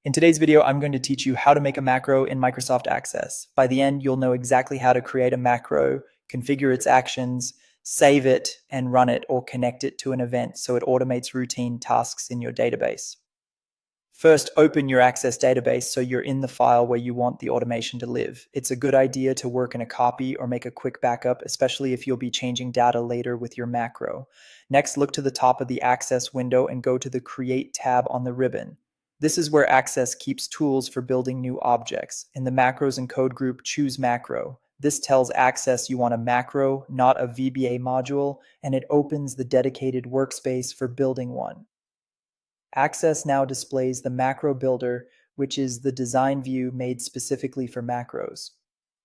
In today's video, I'm going to teach you how to make a macro in Microsoft Access. By the end, you'll know exactly how to create a macro, configure its actions, save it, and run it or connect it to an event so it automates routine tasks in your database. First, open your Access database so you're in the file where you want the automation to live. It's a good idea to work in a copy or make a quick backup, especially if you'll be changing data later with your macro. Next, look to the top of the Access window and go to the Create tab on the ribbon. This is where Access keeps tools for building new objects. In the Macros and Code group, choose Macro. This tells Access you want a macro, not a VBA module, and it opens the dedicated workspace for building one. Access now displays the macro builder, which is the design view made specifically for macros.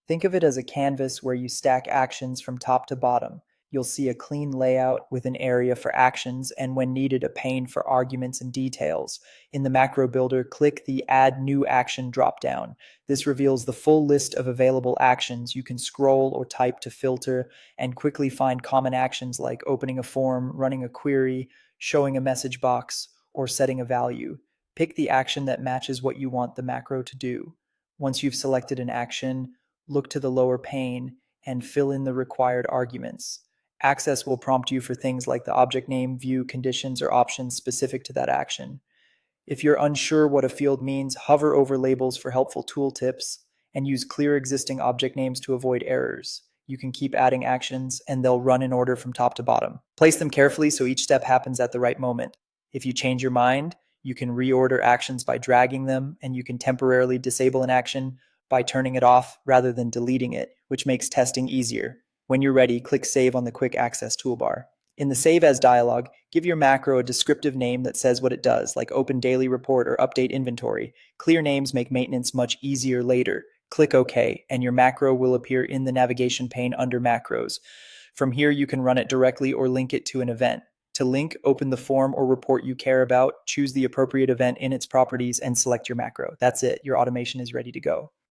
Think of it as a canvas where you stack actions from top to bottom. You'll see a clean layout with an area for actions and, when needed, a pane for arguments and details. In the macro builder, click the Add New Action dropdown. This reveals the full list of available actions. You can scroll or type to filter and quickly find common actions like opening a form, running a query, showing a message box, or setting a value. Pick the action that matches what you want the macro to do. Once you've selected an action, look to the lower pane and fill in the required arguments. Access will prompt you for things like the object name, view, conditions, or options specific to that action. If you're unsure what a field means, hover over labels for helpful tooltips and use clear existing object names to avoid errors. You can keep adding actions and they'll run in order from top to bottom. Place them carefully so each step happens at the right moment. If you change your mind, you can reorder actions by dragging them, and you can temporarily disable an action by turning it off rather than deleting it, which makes testing easier. When you're ready, click Save on the Quick Access toolbar. In the Save As dialog, give your macro a descriptive name that says what it does, like Open Daily Report or Update Inventory. Clear names make maintenance much easier later. Click OK, and your macro will appear in the navigation pane under Macros. From here, you can run it directly or link it to an event. To link, open the form or report you care about, choose the appropriate event in its properties, and select your macro. That's it. Your automation is ready to go.